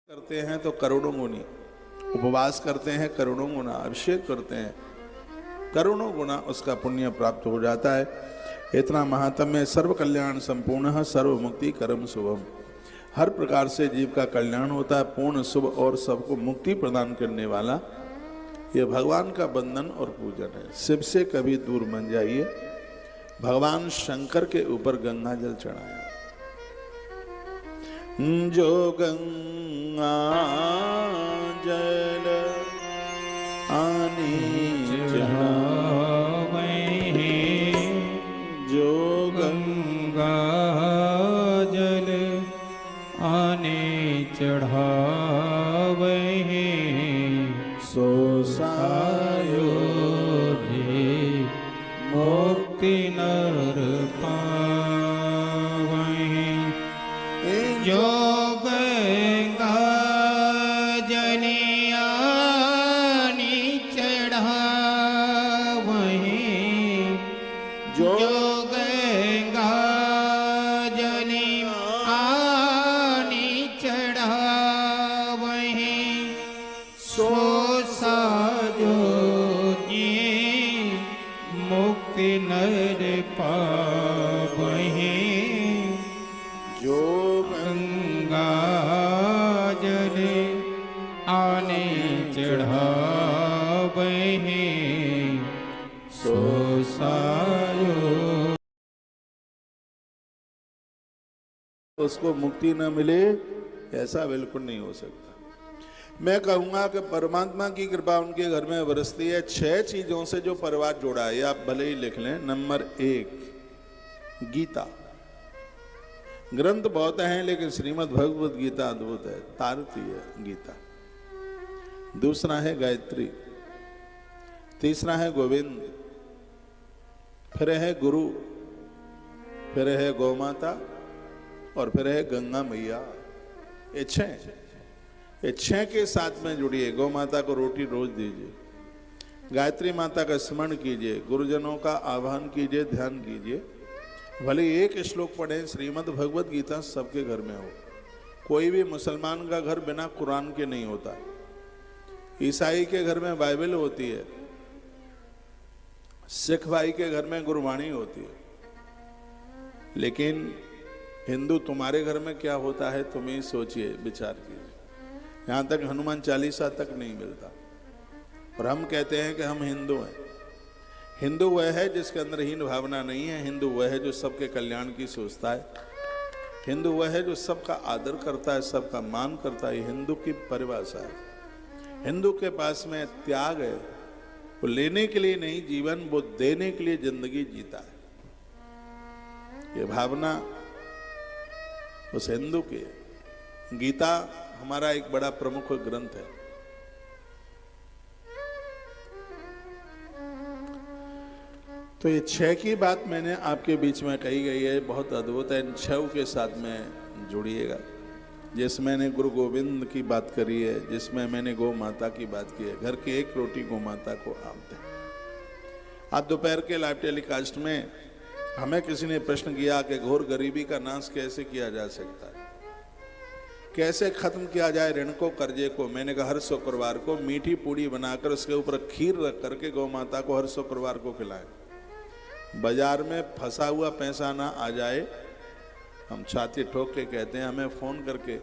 करते हैं तो करोड़ों गुनी, उपवास करते हैं करोड़ों गुना, अभिषेक करते हैं करोड़ों गुना उसका पुण्य प्राप्त हो जाता है। इतना महात्म्य। सर्व कल्याण संपूर्ण सर्व मुक्ति करम शुभम। हर प्रकार से जीव का कल्याण होता है, पूर्ण शुभ और सबको मुक्ति प्रदान करने वाला ये भगवान का बंधन और पूजन है। शिव से कभी दूर मत जाइए। भगवान शंकर के ऊपर गंगा जल चढ़ाया। जो गंगा जल आनी चढ़ावे, जो गंगा जल आने चढ़ावे, सो सायो मुक्ति नर पावे। जो गंगा जल आने चढ़ावे, जो गंगा जल आने चढ़ावे, सो साजो मुक्ति नर पावे। जो गंगा जल आने चढ़ावे, सो सायो उसको मुक्ति न मिले, ऐसा बिल्कुल नहीं हो सकता। मैं कहूंगा कि परमात्मा की कृपा उनके घर में बरसती है 6 चीजों से जो परिवार जुड़ा है। आप भले ही लिख लें। नंबर 1 गीता। ग्रंथ बहुत हैं लेकिन श्रीमद् भगवत गीता अद्भुत है, तारतीय गीता। दूसरा है गायत्री, तीसरा है गोविंद, फिर है गुरु, फिर है गौ माता और फिर है गंगा मैया। ये 6 के साथ में जुड़िए। गौ माता को रोटी रोज दीजिए, गायत्री माता का स्मरण कीजिए, गुरुजनों का आह्वान कीजिए, ध्यान कीजिए। भले एक श्लोक पढ़ें, श्रीमद् भगवत गीता सबके घर में हो। कोई भी मुसलमान का घर बिना कुरान के नहीं होता। ईसाई के घर में बाइबल होती है, सिख भाई के घर में गुरबाणी होती है, लेकिन हिंदू तुम्हारे घर में क्या होता है तुम ही सोचिए, विचार कीजिए। यहाँ तक हनुमान चालीसा तक नहीं मिलता और हम कहते हैं कि हम हिंदू हैं। हिंदू वह है जिसके अंदर हीन भावना नहीं है। हिंदू वह है जो सबके कल्याण की सोचता है। हिंदू वह है जो सबका आदर करता है, सबका मान करता है। हिंदू की परिभाषा है। हिंदू के पास में त्याग है। वो लेने के लिए नहीं जीवन, वो देने के लिए जिंदगी जीता है। ये भावना उस हिंदू की है। गीता हमारा एक बड़ा प्रमुख ग्रंथ है। तो ये 6 की बात मैंने आपके बीच में कही गई है, बहुत अद्भुत है। इन 6 के साथ में जुड़िएगा। जिसमें मैंने गुरु गोविंद की बात करी है, जिसमें मैंने गौ माता की बात की है। घर की एक रोटी गौ माता को आप दें। आज दोपहर के लाइव टेलीकास्ट में हमें किसी ने प्रश्न किया कि घोर गरीबी का नाश कैसे किया जा सकता है, कैसे खत्म किया जाए ऋण को, कर्जे को। मैंने कहा हर शुक्रवार को मीठी पूड़ी बनाकर उसके ऊपर खीर रख करके गौ माता को हर शुक्रवार को खिलाएं। बाजार में फंसा हुआ पैसा ना आ जाए। हम छाती ठोक के कहते हैं, हमें फोन करके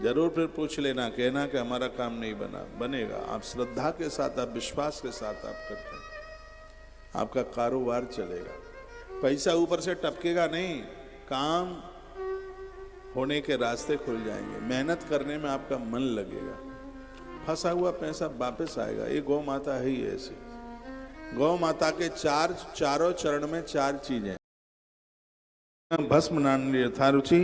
जरूर फिर पूछ लेना, कहना कि हमारा काम नहीं बनेगा। आप श्रद्धा के साथ, आप विश्वास के साथ आप करते हैं, आपका कारोबार चलेगा। पैसा ऊपर से टपकेगा नहीं, काम होने के रास्ते खुल जाएंगे। मेहनत करने में आपका मन लगेगा। फंसा हुआ पैसा वापस आएगा। ये गौ माता है ही ऐसी। गौ माता के चारों चरण में 4 चीजें। भस्म नान्य यथारुचि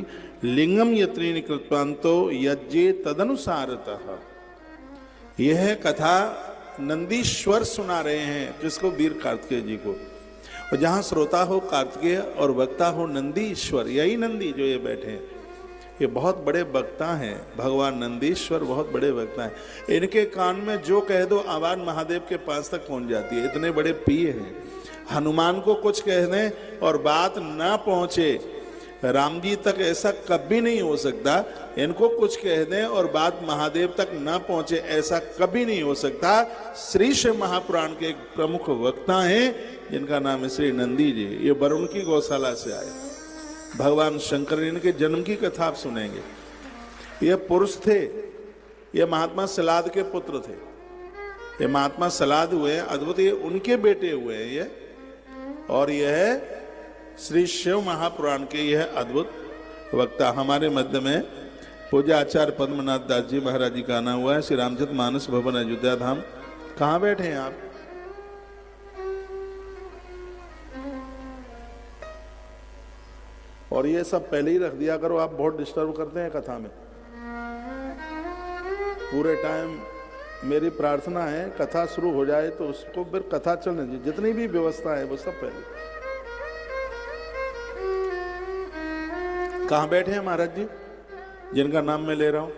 लिंगम यत्रीनि कृत्वान्तो यज्ञे तदनुसारतः। यह कथा नंदीश्वर सुना रहे हैं। किसको? वीर कार्तिकेय जी को। और जहां श्रोता हो कार्तिकेय और वक्ता हो नंदीश्वर, यही नंदी जो ये बैठे हैं, ये बहुत बड़े वक्ता हैं। भगवान नंदीश्वर बहुत बड़े वक्ता हैं। इनके कान में जो कह दो आवाज महादेव के पास तक पहुंच जाती है। इतने बड़े पिए हैं। हनुमान को कुछ कह दें और बात ना पहुंचे, राम जी तक ऐसा कभी नहीं हो सकता, इनको कुछ कह दें और बात महादेव तक ना पहुंचे, ऐसा कभी नहीं हो सकता। श्री शिव महापुराण के एक प्रमुख वक्ता हैं जिनका नाम है श्री नंदी जी। ये वरुण की गौशाला से आए, भगवान शंकर इनके जन्म की कथा आप सुनेंगे। ये पुरुष थे, ये महात्मा सलाद के पुत्र थे। ये महात्मा सलाद हुए अद्भुत, ये उनके बेटे हुए हैं ये, और यह है श्री शिव महापुराण के यह अद्भुत वक्ता। हमारे मध्य में पूज्य आचार्य पद्मनाथ दास जी महाराज जी का आना हुआ है। श्री रामचरित मानस भवन अयोध्या धाम। कहाँ बैठे हैं आप? और ये सब पहले ही रख दिया करो, आप बहुत डिस्टर्ब करते हैं कथा में। पूरे टाइम मेरी प्रार्थना है कथा शुरू हो जाए तो उसको फिर कथा चलने दीजिए, जितनी भी व्यवस्था है वो सब पहले। कहाँ बैठे हैं महाराज जी जिनका नाम मैं ले रहा हूं?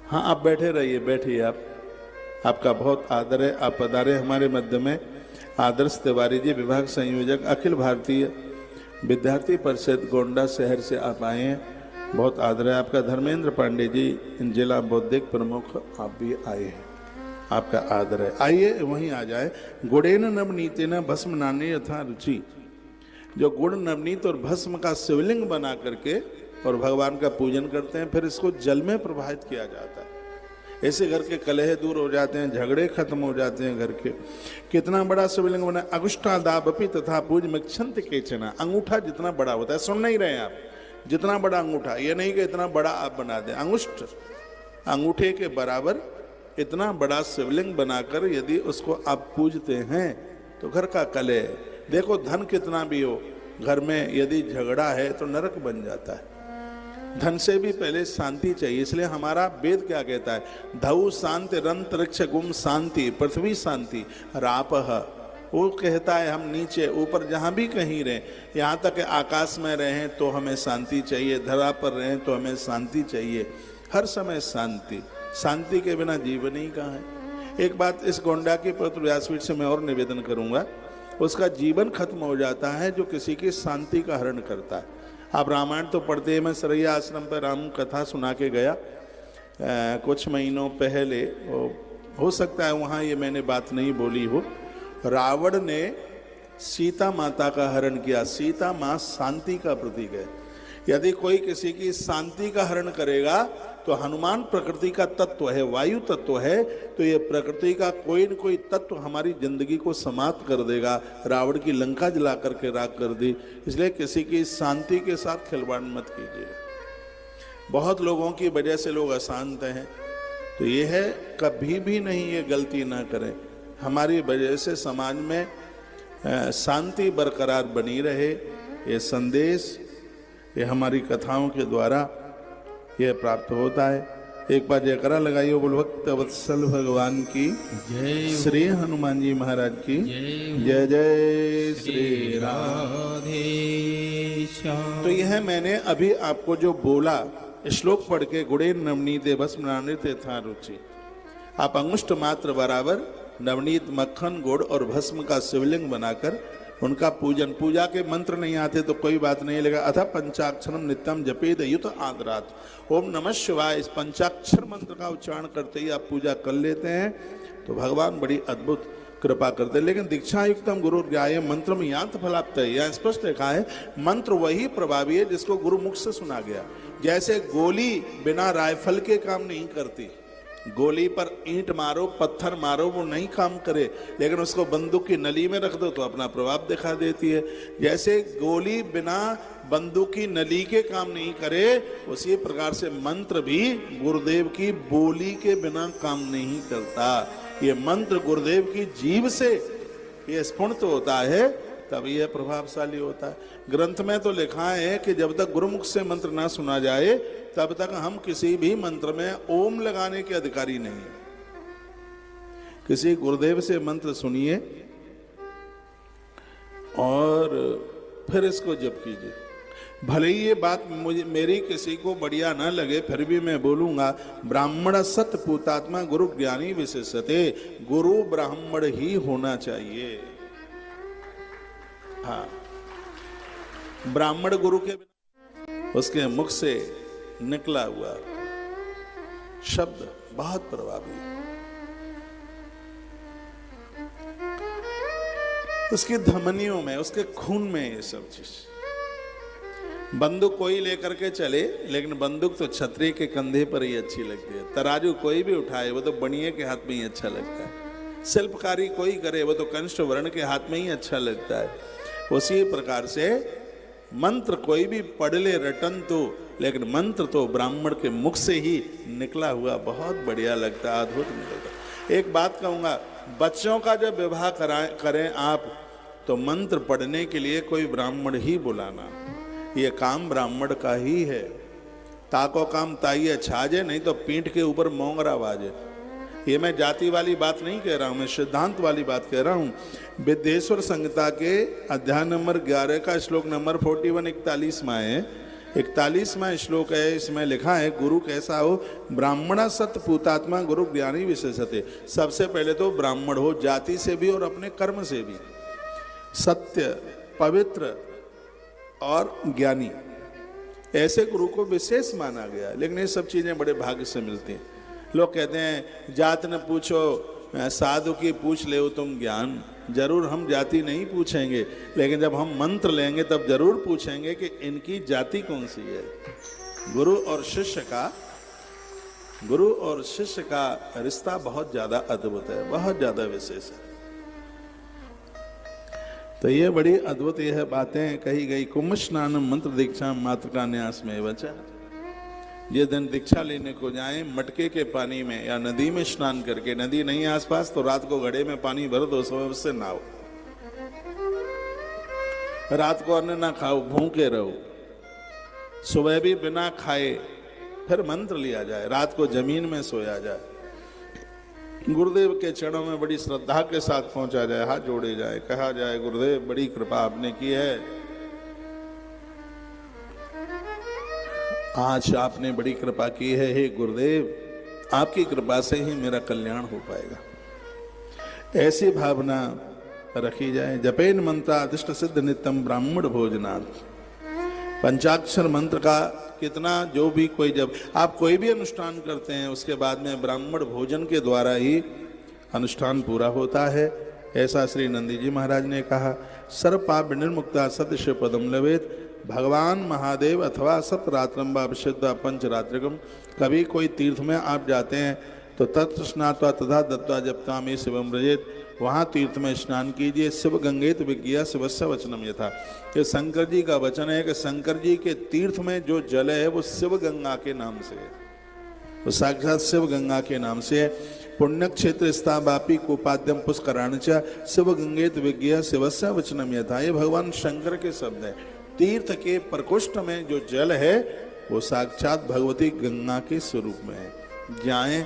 हाँ, आप बैठे रहिए, बैठिए आप, आपका बहुत आदर है। आप पधारे हमारे मध्य में। आदर्श तिवारी जी, विभाग संयोजक, अखिल भारतीय विद्यार्थी परिषद गोंडा शहर से आप आए हैं, बहुत आदर है आपका। धर्मेंद्र पांडे जी, जिला बौद्धिक प्रमुख, आप भी आए हैं, आपका आदर है। आइए वहीं आ जाए। गुड़ेन नवनीतेन भस्म नाने यथा रुचि, जो गुड़ नवनीत और भस्म का शिवलिंग बना करके और भगवान का पूजन करते हैं, फिर इसको जल में प्रवाहित किया जाता है। ऐसे घर के कलह दूर हो जाते हैं, झगड़े खत्म हो जाते हैं घर के। कितना बड़ा शिवलिंग बना, अगुष्टादाबपि तथा पूज मिक्षंत केचना। अंगूठा जितना बड़ा होता है, सुन नहीं रहे आप, जितना बड़ा अंगूठा, ये नहीं कि इतना बड़ा आप बना दें, अंगुष्ठ अंगूठे के बराबर इतना बड़ा शिवलिंग बनाकर यदि उसको आप पूजते हैं तो घर का कलह, देखो धन कितना भी हो घर में यदि झगड़ा है तो नरक बन जाता है। धन से भी पहले शांति चाहिए, इसलिए हमारा वेद क्या कहता है? धऊ शांति रंतरिक्ष गुम शांति पृथ्वी शांति रापह। वो कहता है हम नीचे ऊपर जहाँ भी कहीं रहें, यहाँ तक आकाश में रहें तो हमें शांति चाहिए, धरा पर रहें तो हमें शांति चाहिए, हर समय शांति। शांति के बिना जीवन ही कहाँ है। एक बात इस गोंडा की पवित्र व्यासपीठ से मैं और निवेदन करूँगा, उसका जीवन खत्म हो जाता है जो किसी की शांति का हरण करता है। आप रामायण तो पढ़ते हैं, मैं सरैया आश्रम पर राम कथा सुना के गया कुछ महीनों पहले, हो सकता है वहाँ ये मैंने बात नहीं बोली हो। रावण ने सीता माता का हरण किया। सीता माँ शांति का प्रतीक है। यदि कोई किसी की शांति का हरण करेगा तो हनुमान प्रकृति का तत्व है, वायु तत्व है, तो ये प्रकृति का कोई न कोई तत्व हमारी जिंदगी को समाप्त कर देगा। रावण की लंका जला करके राख कर दी। इसलिए किसी की शांति के साथ खिलवाड़ मत कीजिए। बहुत लोगों की वजह से लोग अशांत हैं, तो ये है कभी भी नहीं ये गलती ना करें। हमारी वजह से समाज में शांति बरकरार बनी रहे, ये संदेश ये हमारी कथाओं के द्वारा ये प्राप्त होता है। एक बार जयकारा लगाइए, बोल भक्त वत्सल भगवान की जय। श्री हनुमान जी महाराज की जय। जय श्री राधेश्याम। तो यह मैंने अभी आपको जो बोला श्लोक पढ़ के, गुड़े नवनीते भस्म नानित यथा रुचि, आप अंगुष्ठ मात्र बराबर नवनीत मक्खन गुड़ और भस्म का शिवलिंग बनाकर उनका पूजन, पूजा के मंत्र नहीं आते तो कोई बात नहीं लगा। अथा पंचाक्षरम नित्यम जपेद युत आदरात, ओम नमः शिवाय, इस पंचाक्षर मंत्र का उच्चारण करते ही आप पूजा कर लेते हैं तो भगवान बड़ी अद्भुत कृपा करते हैं। लेकिन दीक्षा युक्तम गुरु ज्ञाय मंत्र में यांत फलाप्त है, यह स्पष्ट लिखा है मंत्र वही प्रभावी है जिसको गुरु मुख से सुना गया। जैसे गोली बिना राइफल के काम नहीं करती, गोली पर ईंट मारो पत्थर मारो वो नहीं काम करे, लेकिन उसको बंदूक की नली में रख दो तो अपना प्रभाव दिखा देती है। जैसे गोली बिना बंदूक की नली के काम नहीं करे, उसी प्रकार से मंत्र भी गुरुदेव की बोली के बिना काम नहीं करता। ये मंत्र गुरुदेव की जीभ से ये स्फुरित होता है तभी यह प्रभावशाली होता है। ग्रंथ में तो लिखा है कि जब तक गुरुमुख से मंत्र ना सुना जाए तब तक हम किसी भी मंत्र में ओम लगाने के अधिकारी नहीं। किसी गुरुदेव से मंत्र सुनिए और फिर इसको जप कीजिए। भले ही ये बात मुझे मेरी किसी को बढ़िया ना लगे, फिर भी मैं बोलूंगा, ब्राह्मण सत पूतात्मा गुरु ज्ञानी विशेषते, गुरु ब्राह्मण ही होना चाहिए। हाँ, ब्राह्मण गुरु के बिना उसके मुख से निकला हुआ शब्द बहुत प्रभावी है। उसकी धमनियों में, उसके खून में ये सब चीज। बंदूक कोई लेकर के चले, लेकिन बंदूक तो क्षत्रिय के कंधे पर ही अच्छी लगती है। तराजू कोई भी उठाए वो तो बनिए के हाथ में ही अच्छा लगता है। शिल्पकारी कोई करे वो तो कंष्ट वर्ण के हाथ में ही अच्छा लगता है। उसी प्रकार से मंत्र कोई भी पढ़ ले रटन तो, लेकिन मंत्र तो ब्राह्मण के मुख से ही निकला हुआ बहुत बढ़िया लगता है, अद्भुत निकलता। एक बात कहूँगा, बच्चों का जब विवाह करें आप तो मंत्र पढ़ने के लिए कोई ब्राह्मण ही बुलाना। ये काम ब्राह्मण का ही है। ताको काम ताइये छाजे, नहीं तो पीठ के ऊपर मोंगरा बाजे। ये मैं जाति वाली बात नहीं कह रहा हूँ, मैं सिद्धांत वाली बात कह रहा हूँ। विद्येश्वर संहिता के अध्याय नंबर 11 का श्लोक नंबर 41 41वां है। 41वां श्लोक है। इसमें लिखा है, गुरु कैसा हो, ब्राह्मण सत पूतात्मा गुरु ज्ञानी विशेषते। सबसे पहले तो ब्राह्मण हो, जाति से भी और अपने कर्म से भी, सत्य, पवित्र और ज्ञानी, ऐसे गुरु को विशेष माना गया। लेकिन ये सब चीजें बड़े भाग्य से मिलती हैं। लोग कहते हैं जात न पूछो साधु की पूछ ले तुम ज्ञान। जरूर हम जाति नहीं पूछेंगे, लेकिन जब हम मंत्र लेंगे तब जरूर पूछेंगे कि इनकी जाति कौन सी है। गुरु और शिष्य का रिश्ता बहुत ज्यादा अद्भुत है, बहुत ज्यादा विशेष है। तो ये बड़ी अद्भुत यह बातें कही गई। कुंभ स्नान मंत्र दीक्षा मात्र का न्यास में वचन। ये दिन दीक्षा लेने को जाएं, मटके के पानी में या नदी में स्नान करके, नदी नहीं आसपास तो रात को घड़े में पानी भर दो, सुबह उससे नहाओ। रात को अन्न ना खाओ, भूखे रहो, सुबह भी बिना खाए फिर मंत्र लिया जाए, रात को जमीन में सोया जाए, गुरुदेव के चरणों में बड़ी श्रद्धा के साथ पहुंचा जाए, हाथ जोड़े जाए, कहा जाए गुरुदेव बड़ी कृपा आपने की है, आज आपने बड़ी कृपा की है, हे गुरुदेव आपकी कृपा से ही मेरा कल्याण हो पाएगा। ऐसी भावना रखी जाए। जपेन मंत्र अधिष्ट सिद्ध नित्यम ब्राह्मण भोजनात्। पंचाक्षर मंत्र का कितना, जो भी कोई, जब आप कोई भी अनुष्ठान करते हैं उसके बाद में ब्राह्मण भोजन के द्वारा ही अनुष्ठान पूरा होता है। ऐसा श्री नंदी जी महाराज ने कहा। सर्व पाप विनिर्मुक्ता सत्य पदम लवेत। भगवान महादेव अथवा सतरात्रम विशुद्ध पंचरात्रिकम। कभी कोई तीर्थ में आप जाते हैं तो तत्र स्नात्वा तथा दत्वा जपता में शिवम व्रजेत। वहाँ तीर्थ में स्नान कीजिए। शिव गंगेत विज्ञा शिवस्य वचनम यथा। ये शंकर जी का वचन है कि शंकर जी के तीर्थ में जो जल है वो शिव गंगा के नाम से है, वो साक्षात शिव गंगा के नाम से है। पुण्य क्षेत्र स्थावापी कोपाद्यम पुष्कराण च शिव गंगेत विज्ञा शिवस्य वचनम यथा। ये भगवान शंकर के शब्द है। तीर्थ के प्रकोष्ठ में जो जल है वो साक्षात भगवती गंगा के स्वरूप में है। जाएं,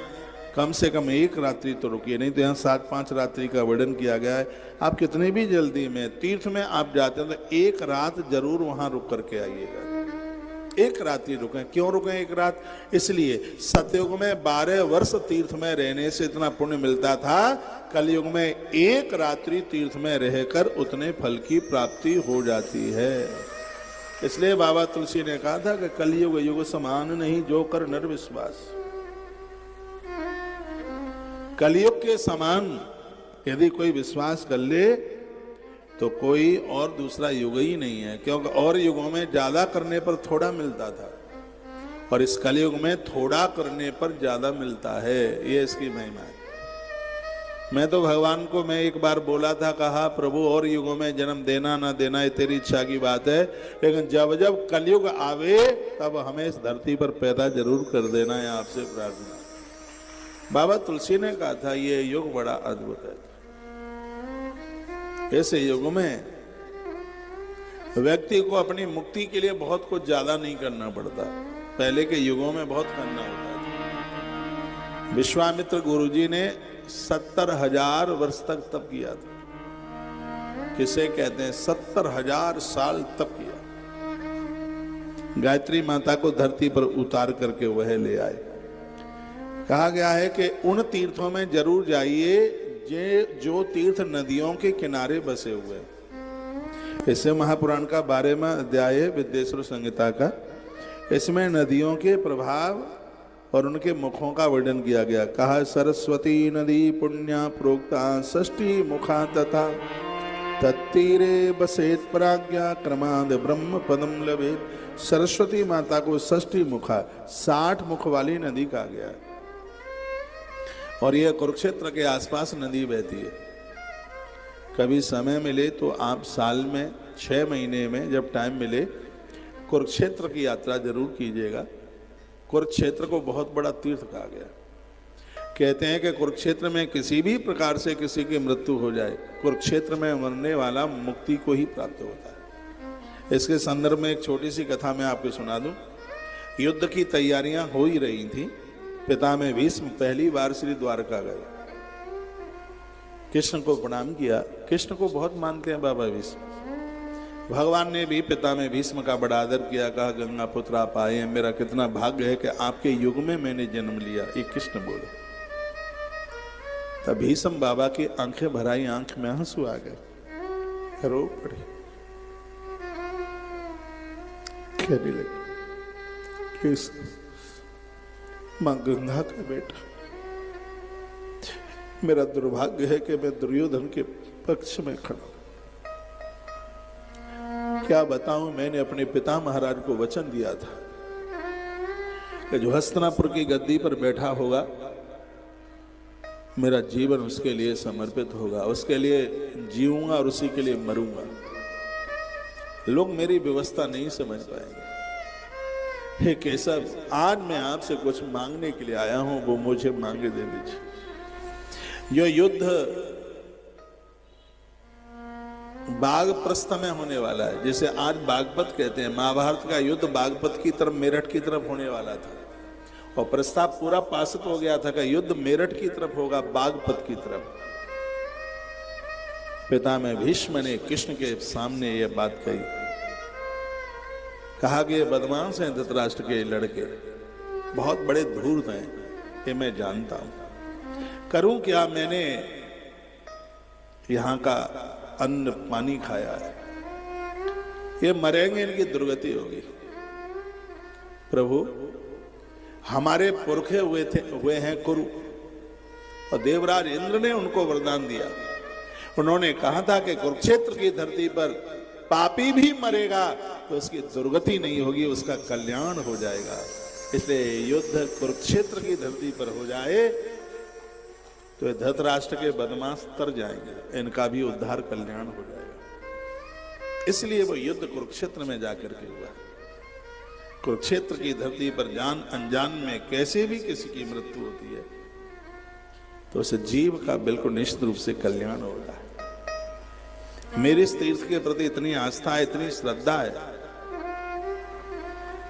कम से कम एक रात्रि तो रुकिए, नहीं तो यहाँ 7-5 रात्रि का वर्णन किया गया है। आप कितने भी जल्दी में तीर्थ में आप जाते हैं तो एक रात जरूर वहां रुक करके आइएगा। एक रात्रि रुकें। क्यों रुकें एक रात? इसलिए सतयुग में 12 वर्ष तीर्थ में रहने से इतना पुण्य मिलता था, कलयुग में एक रात्रि तीर्थ में रहकर उतने फल की प्राप्ति हो जाती है। इसलिए बाबा तुलसी ने कहा था कि कलयुग युग समान नहीं जो कर नर विश्वास। कलयुग के समान यदि कोई विश्वास कर ले तो कोई और दूसरा युग ही नहीं है। क्योंकि और युगों में ज्यादा करने पर थोड़ा मिलता था और इस कलयुग में थोड़ा करने पर ज्यादा मिलता है। ये इसकी महिमा है। मैं तो भगवान को मैं एक बार बोला था, कहा प्रभु और युगों में जन्म देना ना देना ये तेरी इच्छा की बात है, लेकिन जब जब कलयुग आवे तब हमें इस धरती पर पैदा जरूर कर देना है, आपसे प्रार्थना। बाबा तुलसी ने कहा था ये युग बड़ा अद्भुत है। ऐसे युग में व्यक्ति को अपनी मुक्ति के लिए बहुत कुछ ज्यादा नहीं करना पड़ता। पहले के युगों में बहुत करना होता था। विश्वामित्र गुरुजी ने 70,000 वर्ष तक तप किया था। किसे कहते हैं? 70,000 साल तप किया। गायत्री माता को धरती पर उतार करके वह ले आए। कहा गया है कि उन तीर्थों में जरूर जाइए जो तीर्थ नदियों के किनारे बसे हुए। इससे महापुराण का 12वां अध्याय है विद्येश्वर संहिता का। इसमें नदियों के प्रभाव और उनके मुखों का वर्णन किया गया। कहा सरस्वती नदी पुण्या प्रोक्ता षष्ठी मुखा तथा तत्तीरे बसेत प्राज्ञा क्रमाद ब्रह्म पदम लभेत। सरस्वती माता को षष्ठी मुखा 60 मुख वाली नदी कहा गया है। और यह कुरुक्षेत्र के आसपास नदी बहती है। कभी समय मिले तो आप साल में 6 महीने में जब टाइम मिले कुरुक्षेत्र की यात्रा जरूर कीजिएगा। कुरुक्षेत्र को बहुत बड़ा तीर्थ कहा गया। कहते हैं कि कुरुक्षेत्र में किसी भी प्रकार से किसी की मृत्यु हो जाए, कुरुक्षेत्र में मरने वाला मुक्ति को ही प्राप्त होता है। इसके संदर्भ में एक छोटी सी कथा मैं आपको सुना दूं। युद्ध की तैयारियां हो ही रही थी। पितामह भीष्म पहली बार श्री द्वारका गए, कृष्ण को प्रणाम किया। कृष्ण को बहुत मानते हैं बाबा भीष्म। भगवान ने भी पितामह भीष्म का बड़ा आदर किया। कहा गंगा पुत्र आप आए हैं, मेरा कितना भाग्य है कि आपके युग में मैंने जन्म लिया। ये कृष्ण बोले। तब भीष्म बाबा की आंखें भराई, आंख में आंसू आ गए, रो पड़े, कहने लगे मां गंगा का बेटा, मेरा दुर्भाग्य है कि मैं दुर्योधन के पक्ष में खड़ा। क्या बताऊं, मैंने अपने पिता महाराज को वचन दिया था कि जो हस्तिनापुर की गद्दी पर बैठा होगा मेरा जीवन उसके लिए समर्पित होगा, उसके लिए जीऊंगा और उसी के लिए मरूंगा। लोग मेरी व्यवस्था नहीं समझ पाएंगे। हे केशव, आज मैं आपसे कुछ मांगने के लिए आया हूं, वो मुझे मांगे दे दीजिए। जो युद्ध बागप्रस्थ में होने वाला है, जिसे आज बागपत कहते हैं, महाभारत का युद्ध बागपत की तरफ, मेरठ की तरफ होने वाला था और प्रस्ताव पूरा पास हो गया था कि युद्ध मेरठ की तरफ होगा, बागपत की तरफ। पितामह भीष्म ने कृष्ण के सामने यह बात कही। कहा कि ये बदमाश हैं धृतराष्ट्र के लड़के, बहुत बड़े धूर्त हैं, ये मैं जानता हूं। करूं क्या, मैंने यहां का अन्न पानी खाया है, ये मरेंगे, इनकी दुर्गति होगी। प्रभु, हमारे पुरखे हुए हैं कुरु, और देवराज इंद्र ने उनको वरदान दिया। उन्होंने कहा था कि कुरुक्षेत्र की धरती पर पापी भी मरेगा तो उसकी दुर्गति नहीं होगी, उसका कल्याण हो जाएगा। इसलिए युद्ध कुरुक्षेत्र की धरती पर हो जाए तो धृतराष्ट्र के बदमाश तर जाएंगे, इनका भी उद्धार कल्याण हो जाएगा। इसलिए वो युद्ध कुरुक्षेत्र में जाकर के हुआ। कुरुक्षेत्र की धरती पर जान अनजान में कैसे भी किसी की मृत्यु होती है तो उस जीव का बिल्कुल निश्चित रूप से कल्याण होगा। मेरे इस तीर्थ के प्रति इतनी आस्था है, इतनी श्रद्धा है,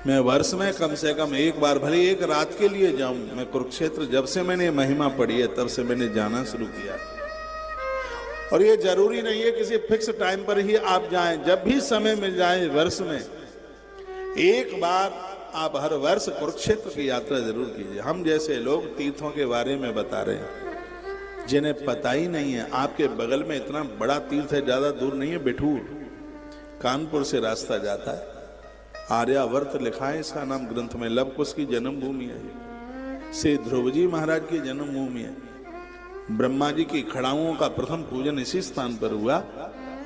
मैं वर्ष में कम से कम एक बार, भले एक रात के लिए जाऊं, मैं कुरुक्षेत्र जब से मैंने महिमा पढ़ी है तब से मैंने जाना शुरू किया। और ये जरूरी नहीं है किसी फिक्स टाइम पर ही आप जाएं, जब भी समय मिल जाए वर्ष में एक बार आप हर वर्ष कुरुक्षेत्र की यात्रा जरूर कीजिए। हम जैसे लोग तीर्थों के बारे में बता रहे हैं जिन्हें पता ही नहीं है। आपके बगल में इतना बड़ा तीर्थ है, ज्यादा दूर नहीं है, बिठूर, कानपुर से रास्ता जाता है, आर्यावर्त लिखा है इसका नाम ग्रंथ में। लव कुश की जन्मभूमि है, श्री ध्रुव जी महाराज की जन्मभूमि है। ब्रह्मा जी की खड़ाओं का प्रथम पूजन इसी स्थान पर हुआ।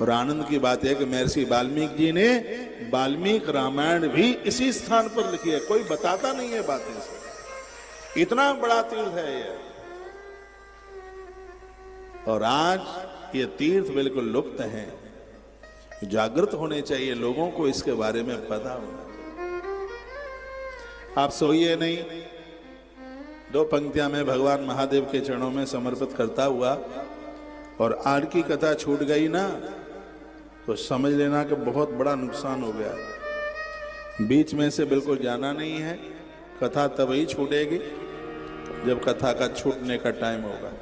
और आनंद की बात है कि महर्षि वाल्मीकि जी ने वाल्मीकि रामायण भी इसी स्थान पर लिखी है। कोई बताता नहीं है बातें से, इतना बड़ा तीर्थ है ये। और आज ये तीर्थ बिल्कुल लुप्त हैं। जागृत होने चाहिए लोगों को, इसके बारे में पता होना चाहिए। आप सोइए नहीं, 2 पंक्तियां में भगवान महादेव के चरणों में समर्पित करता हुआ और आज की कथा छूट गई ना तो समझ लेना कि बहुत बड़ा नुकसान हो गया। बीच में से बिल्कुल जाना नहीं है। कथा तभी छूटेगी जब कथा का छूटने का टाइम होगा।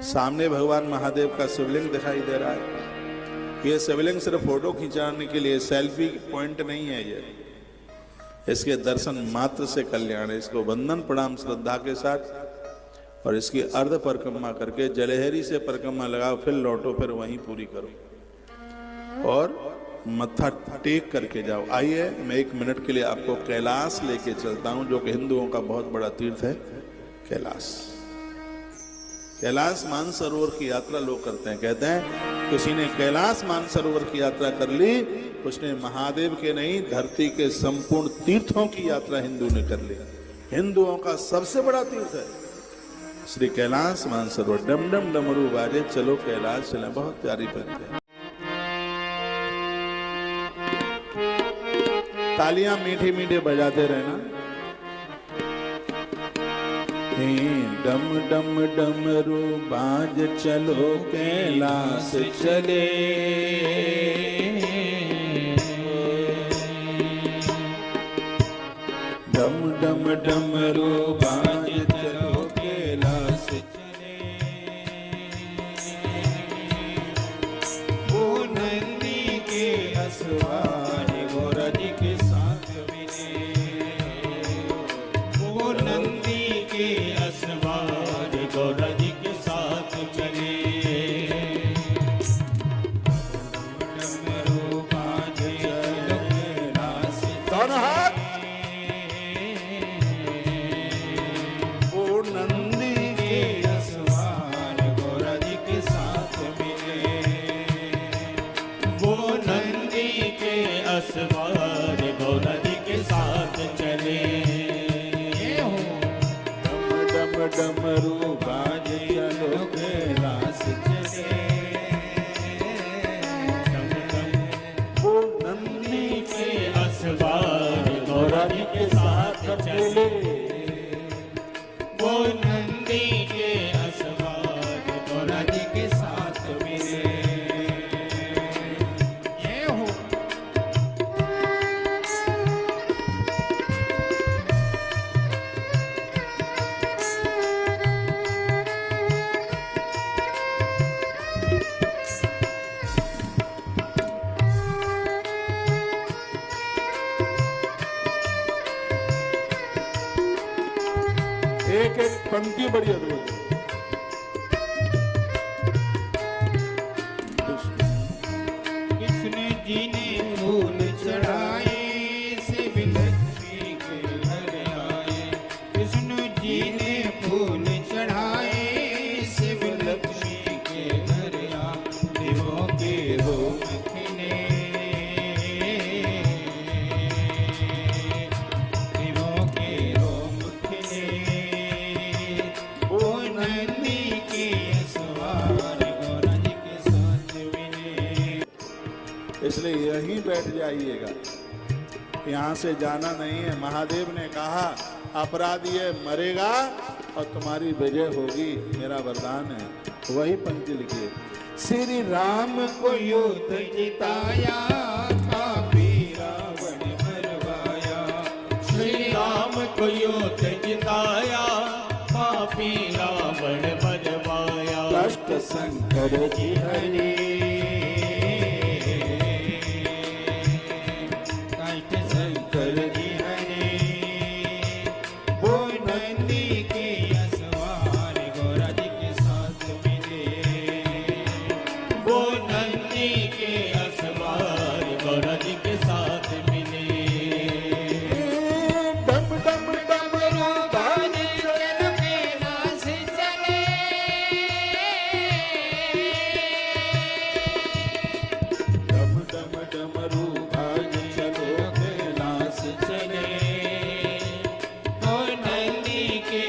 सामने भगवान महादेव का शिवलिंग दिखाई दे रहा है। ये शिवलिंग सिर्फ फोटो खिंचाने के लिए, सेल्फी पॉइंट नहीं है ये। इसके दर्शन मात्र से कल्याण है। इसको वंदन प्रणाम श्रद्धा के साथ और इसकी अर्ध परिक्रमा करके जलहरी से परिक्रमा लगाओ, फिर लौटो, फिर वहीं पूरी करो। और मत्था टेक करके जाओ। आइए मैं 1 मिनट के लिए आपको कैलाश लेके चलता हूं, जो कि हिंदुओं का बहुत बड़ा तीर्थ है कैलाश। कैलाश मानसरोवर की यात्रा लोग करते हैं, कहते हैं किसी ने कैलाश मानसरोवर की यात्रा कर ली, उसने महादेव के नहीं धरती के संपूर्ण तीर्थों की यात्रा हिंदू ने कर ली। हिंदुओं का सबसे बड़ा तीर्थ है श्री कैलाश मानसरोवर। डम डम डमरू बाजे, चलो कैलाश चले, बहुत प्यारी पंक्ति है। तालियां मीठे मीठे बजाते रहना। डम डम डमरू बाज, चलो कैलाश चले। डम डम डमरू बाज, चलो कैलाश चले। वो नंदी के असवार गोरज के साथ मिले, वो नंदी के असवार गोरज के साथ चले। डमरू बाजे चलो कैलाश दोनों हाथ। वो नंदी के असवार गोरज के साथ मिले, वो नंदी के असवार गोरज के साथ चले। डम डम डमरू बाज, चलो कैलाश चले। वो नंदी के असवार गोरज के साथ चले, वो नंदी के असवार गोरज के साथ मिले। ये हो एक एक पंक्ति बड़ी अद्भुत है। कृष्ण जी ने फूल चढ़ाए, शिव लक्ष्मी के घर आए। कृष्ण जी ने फूल चढ़ाए, शिव लक्ष्मी के घर आए। देवों के रोम खिले, देवों के रोम खिले। वो नंदी के सवार गोरज के साथ मिले। इसलिए यहीं बैठ जाइएगा, यहाँ से जाना नहीं है। महादेव ने कहा अपराधी है मरेगा और तुम्हारी विजय होगी, मेरा वरदान है। वही पंक्ति लिखिए। श्री राम को युद्ध जिताया, पापी रावण मरवाया। श्री राम को युद्ध जिताया, पापी रावण मरवाया। कष्ट संकर जी हरे, कष्ट शंकर जी हरे। वो नंदी के असवार गोरज के साथ मिले, वो नंदी के असवार गोरज के साथ मिले। डम डम डमरू बाज, चलो कैलाश चले, डम डम डमरू बाज, चलो कैलाश चले। वो नंदी के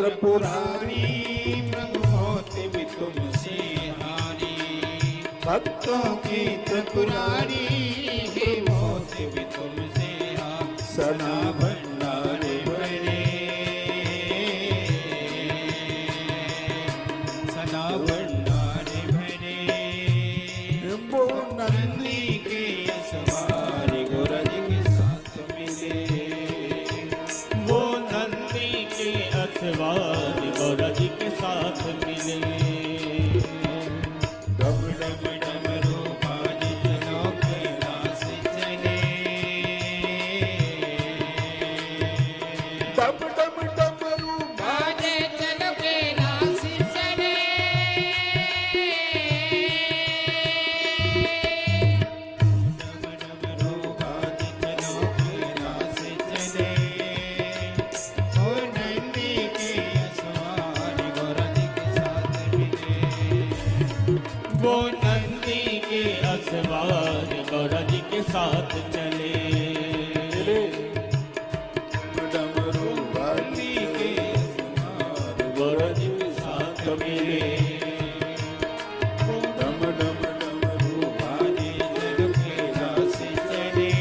त्रिपुरारी, प्रभु होते भी तुमसे हारी। भक्तों की त्रिपुरारी, हे होते भी तुमसे हारी। सना भंडारे भरे सना भंडारे भरे। वो नंदी नंदी के सवार गोरज के साथ मिले। वो नंदी के असवार गोरज के साथ मिले। डम डम डमरू बाजे चलो कैलाश चले। डम डम डमरू बाजे चलो कैलाश चले। डम डमरू बाजे चलो कैलाश चले। ओ नंदी के सवार गोरज के साथ मिले। वो नंदी के असवार गौरज के साथ चले। डमरू नंदी के असवार गौरज के साथ मिले। डम डम डमरू बाजे जग के रास चले।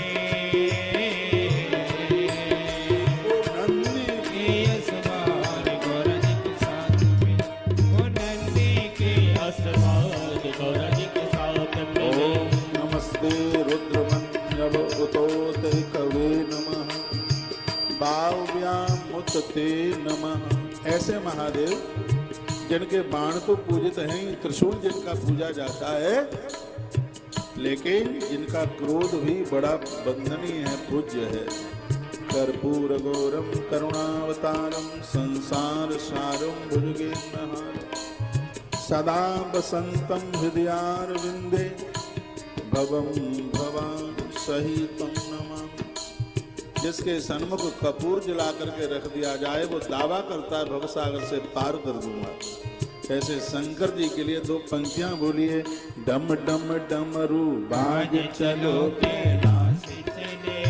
नंदी के असवार गौरज के साथ मिले। वो नंदी के असवार गौरज के साथ मिले। ओम नमस्ते रुद्रमन्यव उतोते कवे नमः बाव्यामुतते नमः। ऐसे महादेव जिनके बाण तो पूजित हैं, त्रिशूल जिनका पूजा जाता है, लेकिन जिनका क्रोध भी बड़ा बंदनीय है, पूज्य है। कर्पूर गौरम करुणावतारम संसार सारम भुजगेन्द्रहारम सदा वसंतम हृदयारविंदे भवम भवान सहितम नमामि। जिसके सन्मुख कपूर जला करके रख दिया जाए वो दावा करता है भवसागर से पार कर दूंगा। ऐसे शंकर जी के लिए दो पंक्तियां बोलिए। डम डम डमरू बाज बाज चलो कैलाश चले।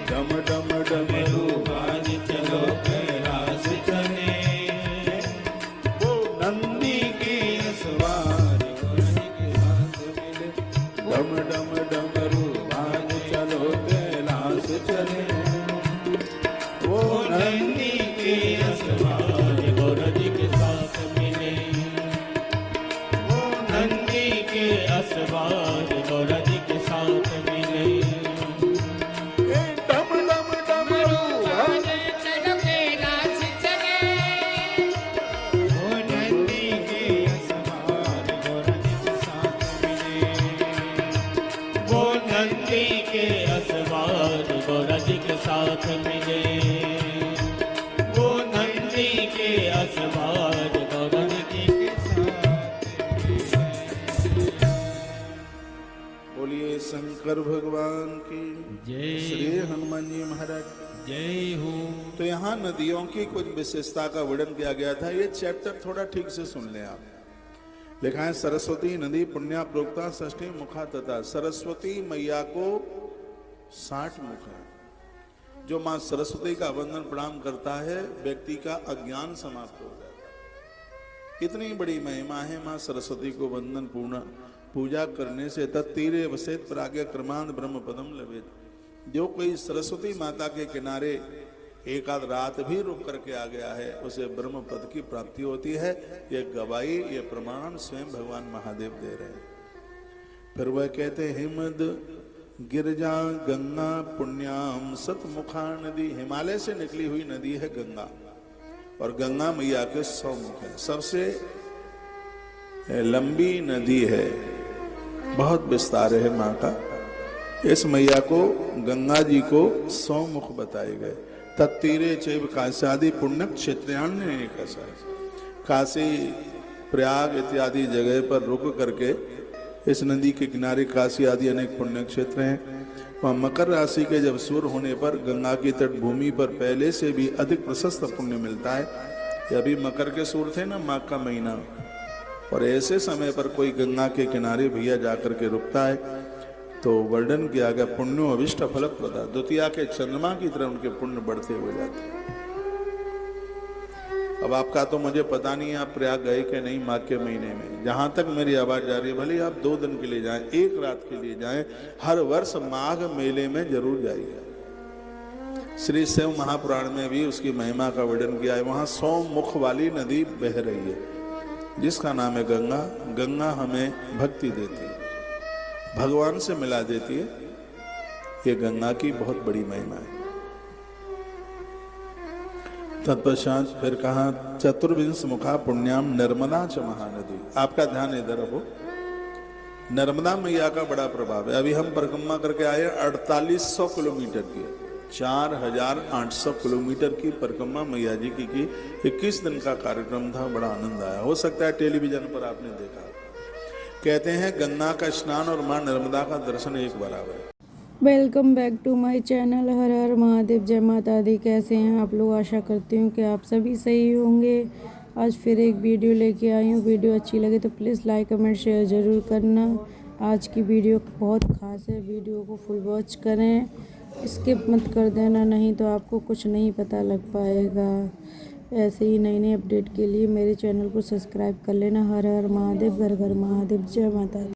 डम डम डमरू बाज चलो कैलाश चले। वो नंदी के सवार गोरज के साथ मिले। डम डम डमरू बाज चलो कैलाश चले। वो वो नंदी नंदी के सवार गोरज के साथ मिले। वो नंदी के असवार गोरज के साथ मिले। डम डम डमरू बाज चलो कैलाश चले। वो नंदी के असवार गोरज के साथ मिले। वो नंदी के असवार गोरज के साथ मिले। वो नंदी के असवार गोरज के साथ मिले। बोलिए शंकर भगवान की जय श्री हनुमान जी महाराज। जय हो। तो यहाँ नदियों की कुछ विशेषता का वर्णन किया गया था। ये चैप्टर थोड़ा ठीक से सुन लें आप। लिखा है सरस्वती नदी पुण्या प्रोक्ता षष्ठी मुखा तथा। सरस्वती मैया को 60 मुख है। जो माँ सरस्वती का वंदन प्रणाम करता है व्यक्ति का अज्ञान समाप्त हो जाता है। इतनी बड़ी महिमा है माँ सरस्वती को वंदन पूर्ण पूजा करने से। तत्तीरे वसेत प्राज्ञ क्रमांत ब्रह्म पदम लवेत। जो कोई सरस्वती माता के किनारे एक आध रात भी रुक करके आ गया है उसे ब्रह्म पद की प्राप्ति होती है। ये गवाही ये प्रमाण स्वयं भगवान महादेव दे रहे हैं। फिर वह कहते हिमद गिरजा गंगा पुण्याम सतमुखा नदी। हिमालय से निकली हुई नदी है गंगा और गंगा मैया के 100 मुख है। सबसे लंबी नदी है, बहुत विस्तार है माँ का। इस मैया को गंगा जी को 100 मुख बताए गए। तत्तीरे चैव काशादि पुण्य क्षेत्रान्य एक ऐसा काशी प्रयाग इत्यादि जगह पर रुक करके इस नदी के किनारे काशी आदि अनेक पुण्य क्षेत्र हैं। वहाँ मकर राशि के जब सूर्य होने पर गंगा की तट भूमि पर पहले से भी अधिक प्रशस्त पुण्य मिलता है। ये अभी मकर के सूर्य थे ना, माघ का महीना, और ऐसे समय पर कोई गंगा के किनारे भैया जाकर के रुकता है तो वर्णन किया गया पुण्यो अभिष्ट फलप्रदा, द्वितीया के चंद्रमा की तरह उनके पुण्य बढ़ते हुए जाते हैं। अब आपका तो मुझे पता नहीं आप प्रयाग गए कि नहीं माघ के महीने में। जहां तक मेरी आवाज जा रही है, भले आप 2 दिन के लिए जाएं, 1 रात के लिए जाएं, हर वर्ष माघ मेले में जरूर जाइए। श्री शिव महापुराण में भी उसकी महिमा का वर्णन किया है। वहां 100 मुख वाली नदी बह रही है जिसका नाम है गंगा। गंगा हमें भक्ति देती है, भगवान से मिला देती है। ये गंगा की बहुत बड़ी महिमा है। तत्पश्चात फिर कहा चतुर्विंश मुखा पुण्याम नर्मदा च महानदी। आपका ध्यान इधर हो, नर्मदा मैया का बड़ा प्रभाव है। अभी हम परिक्रमा करके आए 4800 किलोमीटर की, 4800 किलोमीटर की परिक्रमा मैया जी की 21 दिन का कार्यक्रम था। बड़ा आनंद आया। हो सकता है टेलीविजन पर आपने देखा। कहते हैं गंगा का स्नान और मां नर्मदा का दर्शन एक बराबर है। Welcome back to my channel. हर हर महादेव, जय माता दी। कैसे हैं आप लोग? आशा करती हूँ कि आप सभी सही होंगे। आज फिर एक वीडियो लेके आई हूँ। वीडियो अच्छी लगे तो प्लीज़ लाइक कमेंट शेयर ज़रूर करना। आज की वीडियो बहुत ख़ास है, वीडियो को फुल वॉच करें, स्किप मत कर देना, नहीं तो आपको कुछ नहीं पता लग पाएगा। ऐसे ही नई नई अपडेट के लिए मेरे चैनल को सब्सक्राइब कर लेना। हर हर महादेव, घर घर महादेव, जय माता दी।